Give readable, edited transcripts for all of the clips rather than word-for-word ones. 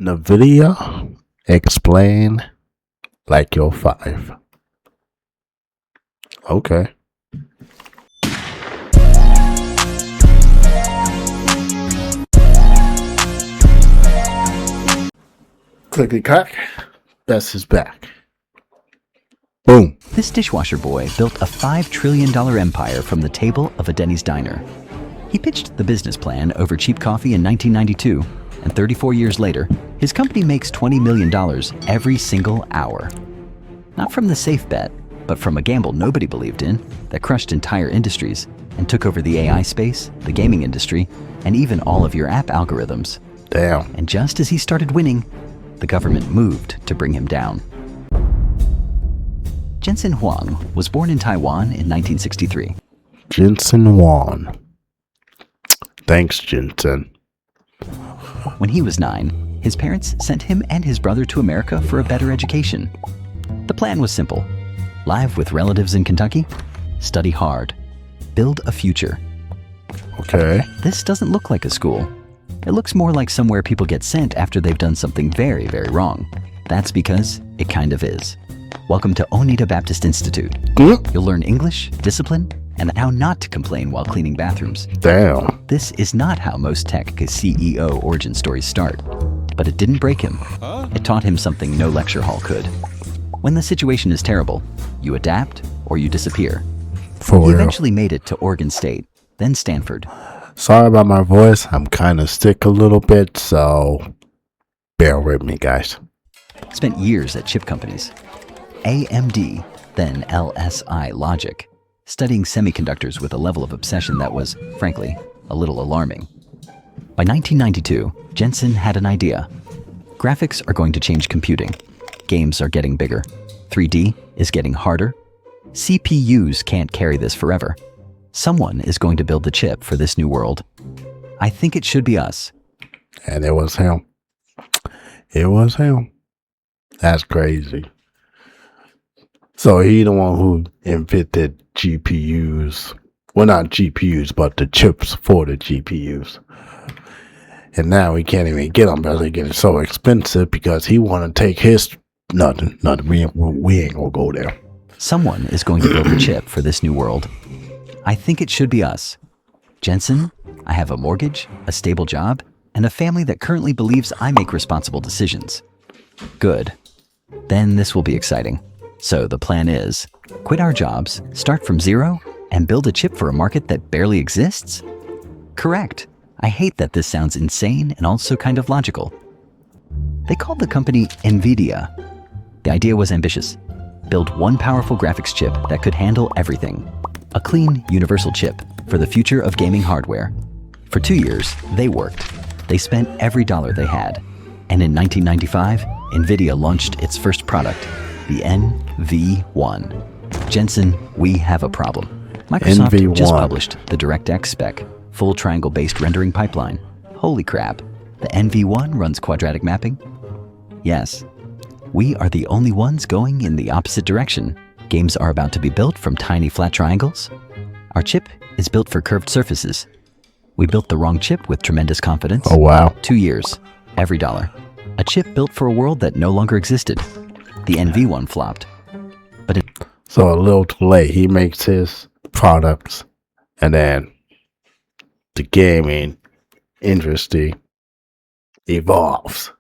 NVIDIA, explain like you're 5. Okay. Clickety clack. Best is back. Boom. This dishwasher boy built a $5 trillion empire from the table of a Denny's diner. He pitched the business plan over cheap coffee in 1992, and 34 years later, his company makes $20 million every single hour. Not from the safe bet, but from a gamble nobody believed in that crushed entire industries and took over the AI space, the gaming industry, and even all of your app algorithms. Damn. And just as he started winning, the government moved to bring him down. Jensen Huang was born in Taiwan in 1963. Jensen Huang. Thanks, Jensen. When he was 9, his parents sent him and his brother to America for a better education. The plan was simple. Live with relatives in Kentucky, study hard, build a future. Okay. This doesn't look like a school. It looks more like somewhere people get sent after they've done something very, very wrong. That's because it kind of is. Welcome to Oneida Baptist Institute. You'll learn English, discipline, and how not to complain while cleaning bathrooms. Damn. This is not how most tech CEO origin stories start, but it didn't break him. It taught him something no lecture hall could. When the situation is terrible, you adapt or you disappear. For He real. eventually made it to Oregon State, then Stanford. Sorry about my voice. I'm kind of sick a little bit, so bear with me, guys. Spent years at chip companies. AMD, then LSI Logic, studying semiconductors with a level of obsession that was, frankly, a little alarming. By 1992, Jensen had an idea. Graphics are going to change computing. Games are getting bigger. 3D is getting harder. CPUs can't carry this forever. Someone is going to build the chip for this new world. I think it should be us. And it was him. It was him. That's crazy. So he the one who invented GPUs. Well, not GPUs, but the chips for the GPUs. And now we can't even get them because they're getting so expensive because he want to take his... Nothing. We ain't going to go there. Someone is going to build the chip for this new world. I think it should be us. Jensen, I have a mortgage, a stable job, and a family that currently believes I make responsible decisions. Good. Then this will be exciting. So the plan is, quit our jobs, start from zero, and build a chip for a market that barely exists? Correct. I hate that this sounds insane and also kind of logical. They called the company NVIDIA. The idea was ambitious. Build one powerful graphics chip that could handle everything. A clean, universal chip for the future of gaming hardware. For 2 years, they worked. They spent every dollar they had. And in 1995, NVIDIA launched its first product, the NV1. Jensen, we have a problem. Microsoft NV1. just published the DirectX spec, full triangle-based rendering pipeline. Holy crap, the NV1 runs quadratic mapping? Yes. We are the only ones going in the opposite direction. Games are about to be built from tiny flat triangles. Our chip is built for curved surfaces. We built the wrong chip with tremendous confidence. Oh, wow. 2 years, every dollar. A chip built for a world that no longer existed. The NV1 flopped. But So a little too late. He makes his products and then the gaming industry evolves.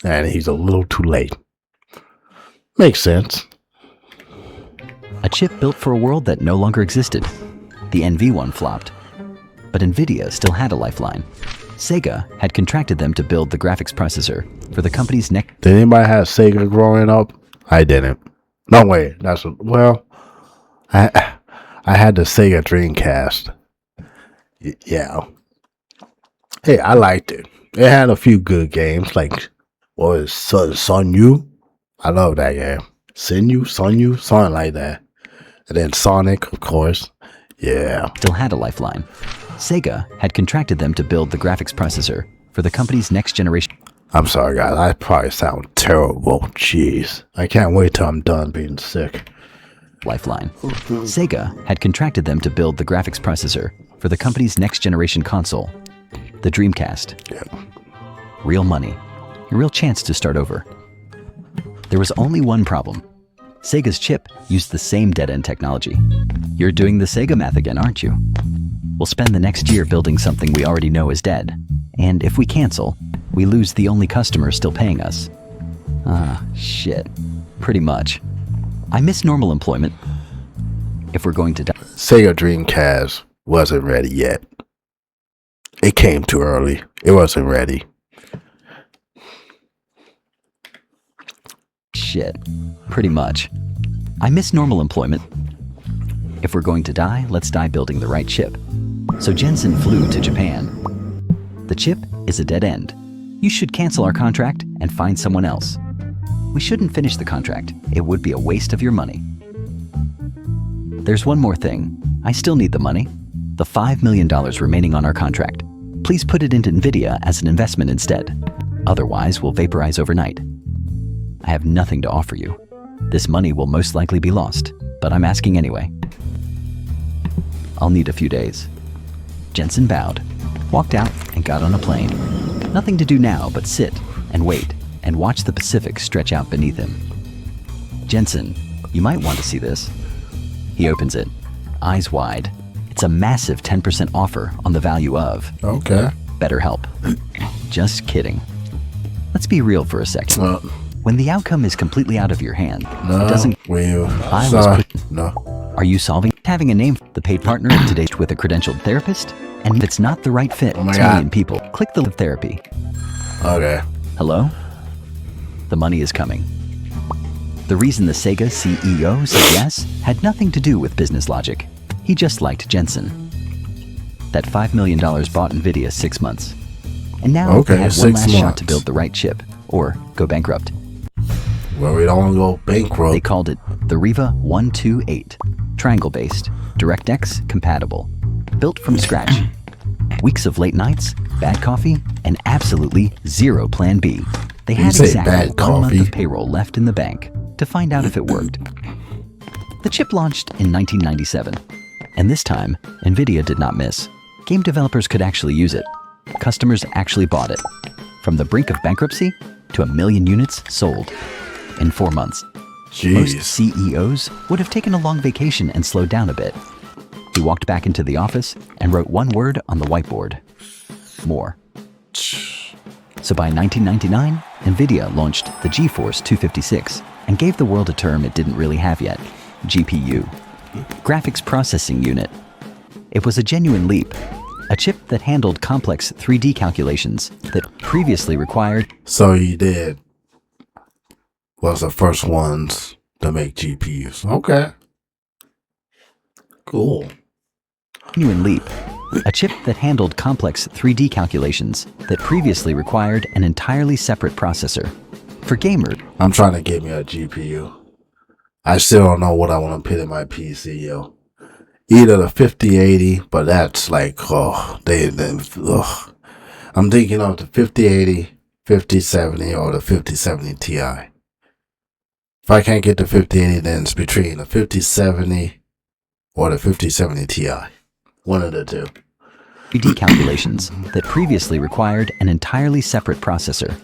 And he's a little too late. Makes sense. a chip built for a world that no longer existed. The NV1 flopped. But NVIDIA still had a lifeline. Sega had contracted them to build the graphics processor for the company's next... Did anybody have Sega growing up? I didn't. No way. I had the Sega Dreamcast. Yeah. Hey, I liked it. It had a few good games, like, what was Sun Yu? I love that game. Sun Yu, something like that. And then Sonic, of course. Yeah. Still had a lifeline. Sega had contracted them to build the graphics processor for the company's next generation... I'm sorry, guys. I probably sound terrible. Jeez. I can't wait till I'm done being sick. Lifeline. Sega had contracted them to build the graphics processor for the company's next generation console, the Dreamcast. Yeah. Real money. a real chance to start over. There was only one problem. Sega's chip used the same dead-end technology. You're doing the Sega math again, aren't you? We'll spend the next year building something we already know is dead. And if we cancel, we lose the only customer still paying us. Ah, shit. Pretty much. I miss normal employment. If we're going to die... Sega Dreamcast wasn't ready yet. It came too early. It wasn't ready. Shit. Pretty much. I miss normal employment. If we're going to die, let's die building the right chip. So Jensen flew to Japan. The chip is a dead end. You should cancel our contract and find someone else. We shouldn't finish the contract. It would be a waste of your money. There's one more thing. I still need the money. The $5 million remaining on our contract. Please put it into NVIDIA as an investment instead. Otherwise, we'll vaporize overnight. I have nothing to offer you. This money will most likely be lost, but I'm asking anyway. I'll need a few days. Jensen bowed, walked out, and got on a plane. Nothing to do now but sit and wait and watch the Pacific stretch out beneath him. Jensen, you might want to see this. He opens it, eyes wide. It's a massive 10% offer on the value of... Okay. BetterHelp. Just kidding. Let's be real for a second. When the outcome is completely out of your hand, no, it doesn't... No. Are you solving? Having a name, the paid partner of today's with a credentialed therapist? And if it's not the right fit, 2 million people. Click the therapy. Okay. Hello? The money is coming. The reason the Sega CEO said yes had nothing to do with business logic. He just liked Jensen. That $5 million bought NVIDIA 6 months. And now they had one last shot to build the right chip, or go bankrupt. Well, we don't go bankrupt. They called it the Riva 128. Triangle-based, DirectX compatible. Built from scratch. Weeks of late nights, bad coffee, and absolutely zero plan B. They had exactly 1 month of payroll left in the bank to find out if it worked. The chip launched in 1997, and this time, NVIDIA did not miss. Game developers could actually use it. Customers actually bought it. From the brink of bankruptcy to 1 million units sold in 4 months. Jeez. Most CEOs would have taken a long vacation and slowed down a bit. He walked back into the office and wrote one word on the whiteboard. More. So by 1999, NVIDIA launched the GeForce 256 and gave the world a term it didn't really have yet, GPU, Graphics Processing Unit. It was a genuine leap, a chip that handled complex 3D calculations that previously required... So he did. Was the first ones to make GPUs. Okay. Cool. Genuine leap. A chip that handled complex 3D calculations that previously required an entirely separate processor. For gamers... I'm trying to get me a GPU. I still don't know what I want to put in my PC, yo. Either the 5080, but that's like, I'm thinking of the 5080, 5070, or the 5070 Ti. If I can't get the 5080, then it's between the 5070 or the 5070 Ti. One of the two. 3D calculations that previously required an entirely separate processor.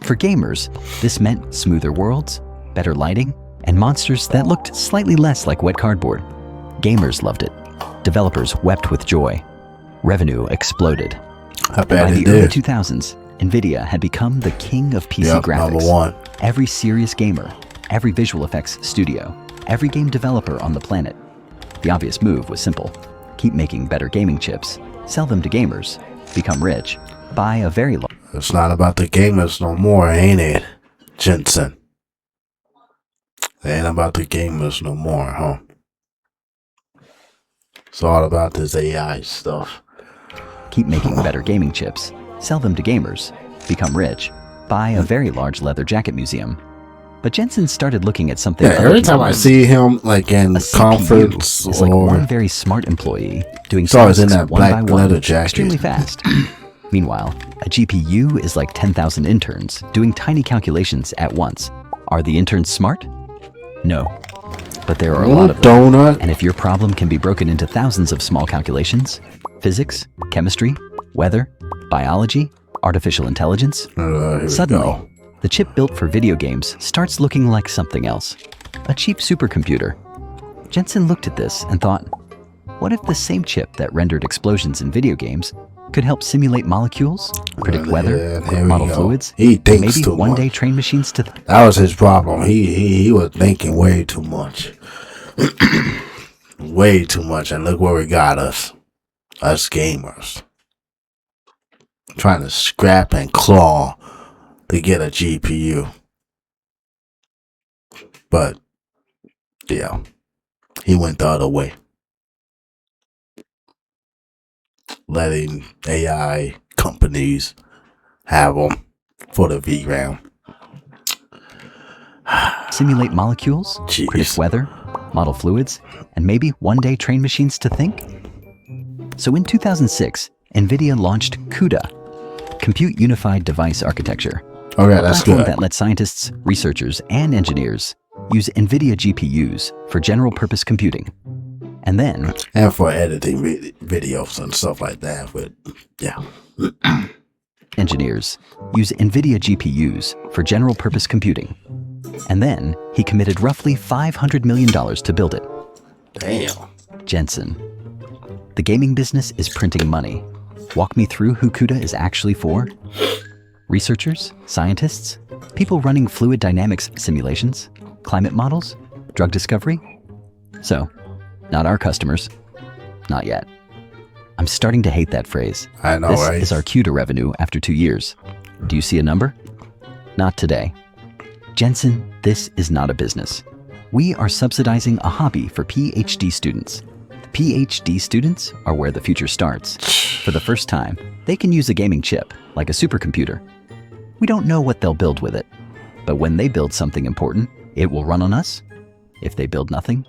For gamers, this meant smoother worlds, better lighting, and monsters that looked slightly less like wet cardboard. Gamers loved it. Developers wept with joy. Revenue exploded. I bet By it the early did. 2000s, NVIDIA had become the king of PC graphics. Number one. Every serious gamer, every visual effects studio, every game developer on the planet. The obvious move was simple. Keep making better gaming chips, sell them to gamers, become rich, buy a very large... It's not about the gamers no more, ain't it, Jensen? It ain't about the gamers no more, huh? It's all about this AI stuff. Keep making better gaming chips, sell them to gamers, become rich, buy a very large leather jacket museum. But Jensen started looking at something... Yeah, every time I see him, like in conference is or... like one very smart employee doing tasks in that one by black one, leather jacket. Extremely fast. Meanwhile, a GPU is like 10,000 interns doing tiny calculations at once. Are the interns smart? No. But there are a lot of them. And if your problem can be broken into thousands of small calculations, physics, chemistry, weather, biology, artificial intelligence, suddenly the chip built for video games starts looking like something else. A cheap supercomputer. Jensen looked at this and thought, what if the same chip that rendered explosions in video games could help simulate molecules, predict weather, model fluids, He and thinks maybe too one much. day train machines to That was his problem. He was thinking way too much. Way too much. And look where it got us. Us gamers. Trying to scrap and claw to get a GPU. But, yeah. He went the other way. Letting AI companies have them for the VRAM. simulate molecules, Jeez. predict weather, model fluids, and maybe one day train machines to think? So in 2006, NVIDIA launched CUDA, Compute Unified Device Architecture, Okay, a that's platform good. that lets scientists, researchers, and engineers use NVIDIA GPUs for general-purpose computing. And then, And for editing videos and stuff like that. But, yeah. engineers use NVIDIA GPUs for general-purpose computing. And then, he committed roughly $500 million to build it. Damn. Jensen. The gaming business is printing money. Walk me through who CUDA is actually for. Researchers, scientists, people running fluid dynamics simulations, climate models, drug discovery. So, not our customers. Not yet. I'm starting to hate that phrase. I know, This right? is our CUDA revenue after 2 years. Do you see a number? Not today. Jensen, this is not a business. We are subsidizing a hobby for PhD students. PhD students are where the future starts. For the first time, they can use a gaming chip, like a supercomputer. We don't know what they'll build with it, but when they build something important, it will run on us. If they build nothing,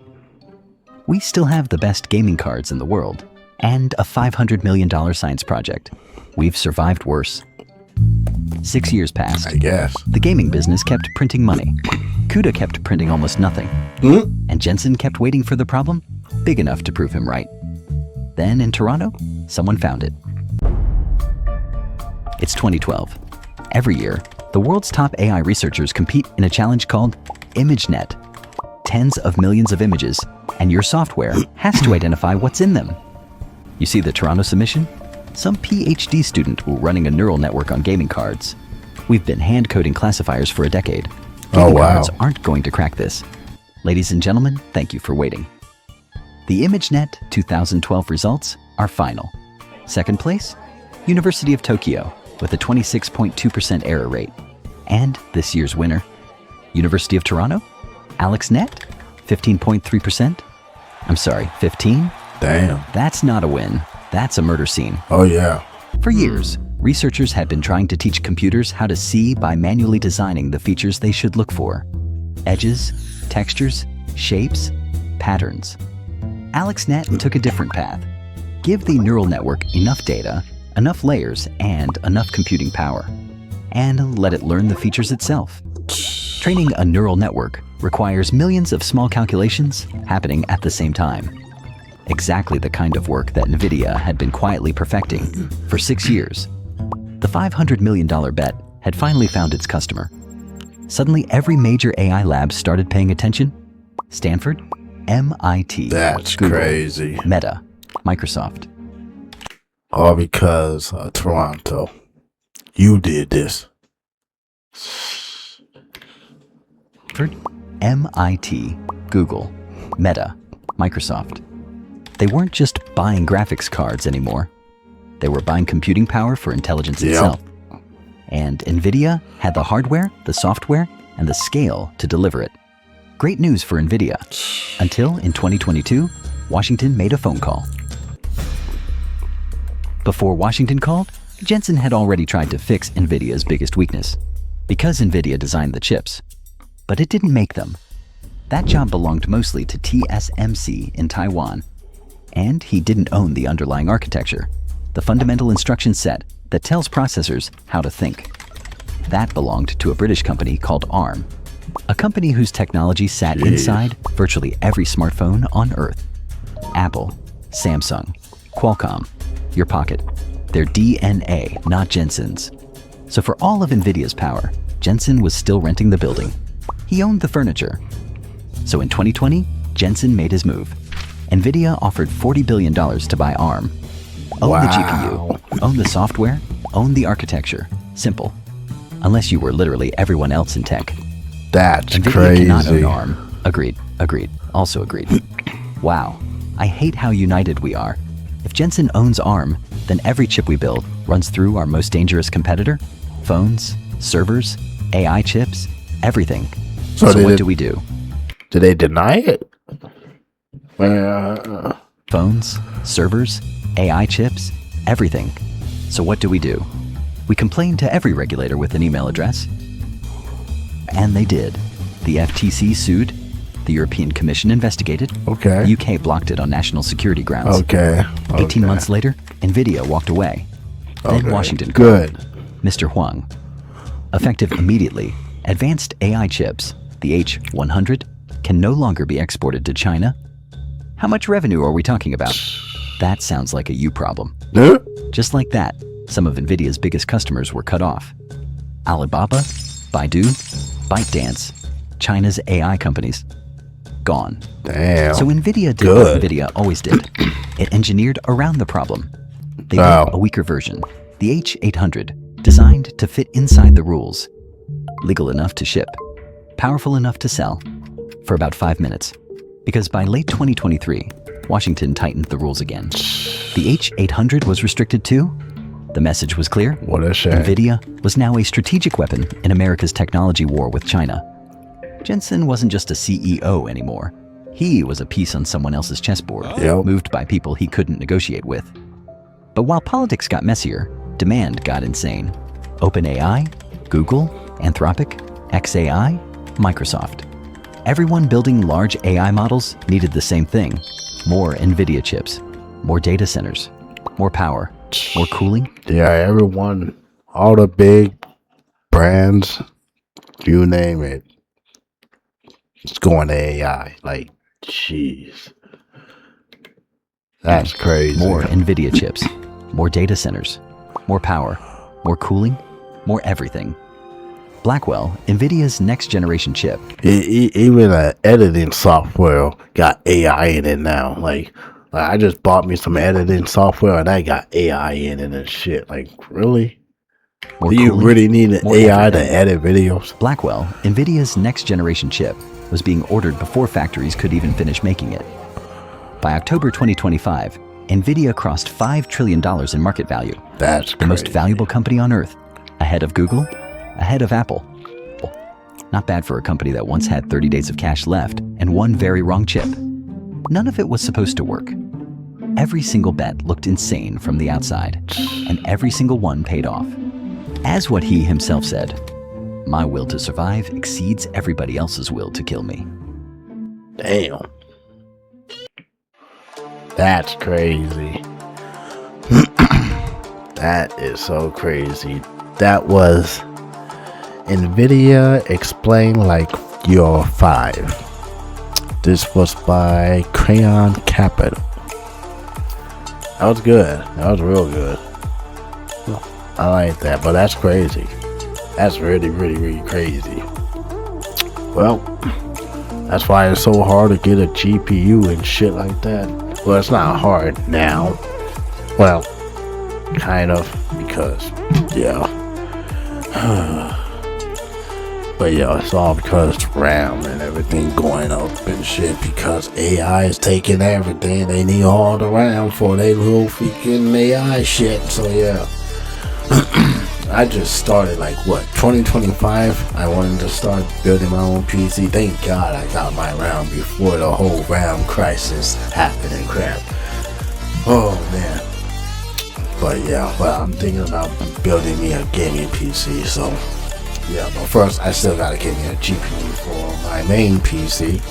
we still have the best gaming cards in the world and a $500 million science project. We've survived worse. 6 years passed. I guess. The gaming business kept printing money. CUDA kept printing almost nothing. And Jensen kept waiting for the problem big enough to prove him right. Then in Toronto, someone found it. It's 2012. Every year, the world's top AI researchers compete in a challenge called ImageNet. Tens of millions of images, and your software has to identify what's in them. You see the Toronto submission? Some PhD student will running a neural network on gaming cards. We've been hand-coding classifiers for a decade. Oh, Gaming wow. cards aren't going to crack this. Ladies and gentlemen, thank you for waiting. The ImageNet 2012 results are final. Second place, University of Tokyo, with a 26.2% error rate. And this year's winner, University of Toronto, AlexNet, 15.3%. I'm sorry, 15? Damn. That's not a win. That's a murder scene. Oh, yeah. For years, researchers had been trying to teach computers how to see by manually designing the features they should look for. Edges, textures, shapes, patterns. AlexNet took a different path. Give the neural network enough data, enough layers, and enough computing power. And let it learn the features itself. Training a neural network requires millions of small calculations happening at the same time. Exactly the kind of work that NVIDIA had been quietly perfecting for 6 years. The $500 million bet had finally found its customer. Suddenly, every major AI lab started paying attention. Stanford, MIT, That's Google, crazy. Meta, Microsoft. All because of Toronto. You did this. Stanford, MIT, Google, Meta, Microsoft. They weren't just buying graphics cards anymore. They were buying computing power for intelligence Yep. itself. And NVIDIA had the hardware, the software, and the scale to deliver it. Great news for NVIDIA. Until in 2022, Washington made a phone call. Before Washington called, Jensen had already tried to fix NVIDIA's biggest weakness, because NVIDIA designed the chips. But it didn't make them. That job belonged mostly to TSMC in Taiwan. And he didn't own the underlying architecture, the fundamental instruction set that tells processors how to think. That belonged to a British company called ARM, a company whose technology sat inside virtually every smartphone on Earth. Apple, Samsung, Qualcomm, your pocket. Their DNA, not Jensen's. So for all of NVIDIA's power, Jensen was still renting the building. He owned the furniture. So in 2020, Jensen made his move. NVIDIA offered $40 billion to buy ARM. Own the GPU, own the software, own the architecture. Simple. Unless you were literally everyone else in tech. That's NVIDIA crazy. cannot own ARM. Agreed. Also agreed. Wow. I hate how united we are. If Jensen owns ARM, then every chip we build runs through our most dangerous competitor. Phones, servers, AI chips, everything. So what do we do? Did they deny it? Phones, servers, AI chips, everything. So what do? We complained to every regulator with an email address. And they did. The FTC sued. The European Commission investigated. Okay. The UK blocked it on national security grounds. Okay. 18 months later, NVIDIA walked away. Then Washington called. Good. Mr. Huang. Effective immediately, advanced AI chips, the H100, can no longer be exported to China. How much revenue are we talking about? That sounds like a you problem. Just like that, some of NVIDIA's biggest customers were cut off. Alibaba, Baidu, ByteDance, China's AI companies. Gone. Damn. So NVIDIA did what NVIDIA always did. It engineered around the problem. They built a weaker version, the H800, designed to fit inside the rules. Legal enough to ship, powerful enough to sell, for about 5 minutes. Because by late 2023, Washington tightened the rules again. The H800 was restricted too. The message was clear. What a shame. NVIDIA was now a strategic weapon in America's technology war with China. Jensen wasn't just a CEO anymore. He was a piece on someone else's chessboard, moved by people he couldn't negotiate with. But while politics got messier, demand got insane. OpenAI, Google, Anthropic, xAI, Microsoft. Everyone building large AI models needed the same thing. More NVIDIA chips, more data centers, more power, more cooling. Yeah, everyone, all the big brands, you name it, it's going to AI. Like, jeez. That's crazy. More NVIDIA chips, more data centers, more power, more cooling, more everything. Blackwell, NVIDIA's next generation chip. Even editing software got AI in it now. Like I just bought me some editing software and I got AI in it and shit. Like, really? More Do you cooling, really need an AI to edit videos? Blackwell, NVIDIA's next generation chip, was being ordered before factories could even finish making it. By October 2025, NVIDIA crossed $5 trillion in market value. That's crazy. The most valuable company on earth, ahead of Google, ahead of Apple. Not bad for a company that once had 30 days of cash left and one very wrong chip. None of it was supposed to work. Every single bet looked insane from the outside, and every single one paid off. As what he himself said, "My will to survive exceeds everybody else's will to kill me." Damn. That's crazy. That is so crazy. That was NVIDIA Explained Like You're 5. This was by Crayon Capital. That was good. That was real good. I like that, but that's crazy. That's really, really, really crazy. Well, that's why it's so hard to get a GPU and shit like that. Well, it's not hard now. Well, kind of, because, yeah. But yeah, it's all because RAM and everything going up and shit, because AI is taking everything. They need all the RAM for their little freaking AI shit. So yeah. I just started 2025. I wanted to start building my own PC. Thank God I got my RAM before the whole RAM crisis happened and crap. Oh man. But yeah, I'm thinking about building me a gaming PC. So yeah, but first I still gotta get me a GPU for my main PC.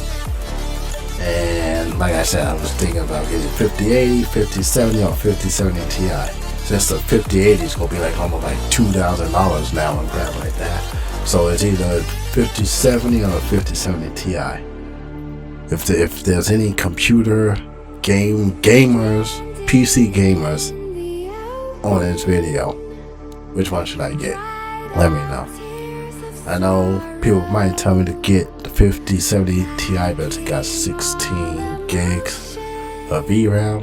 And like I said, I was thinking about getting 5080, 5070, or 5070 Ti. Since the 5080 is gonna be almost $2,000 now and crap like that. So it's either 5070 or 5070 Ti. If there's any computer gamers, PC gamers on this video, which one should I get? Let me know. I know people might tell me to get the 5070 Ti, but it got 16 gigs of VRAM.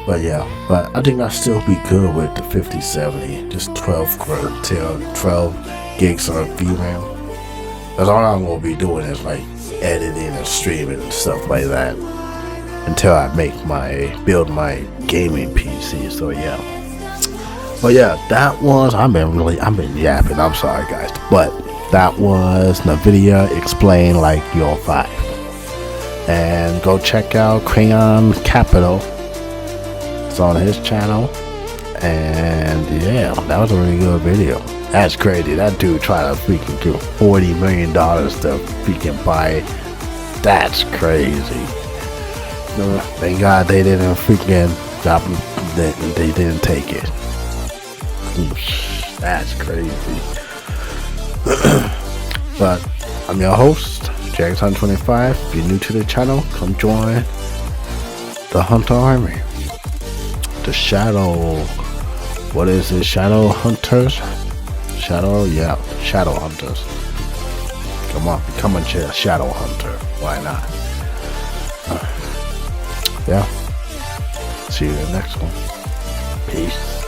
But yeah, but I think I'll still be good with the 5070. Just 12 gigs of VRAM. Because all I'm going to be doing is like editing and streaming and stuff like that until I build my gaming PC. So yeah. But yeah, that was, I've been yapping, I'm sorry guys. But that was NVIDIA Explain Like You're 5. And go check out Crayon Capital. It's on his channel. And yeah, that was a really good video. That's crazy. That dude tried to freaking do $40 million to freaking buy. That's crazy. Thank God they didn't freaking stop him. They didn't take it. That's crazy. But I'm your host, Jackson25. If you're new to the channel, come join the Hunter Army. The Shadow. What is it? Shadow Hunters? Shadow Hunters. Come on, become a Shadow Hunter. Why not? Yeah. See you in the next one. Peace.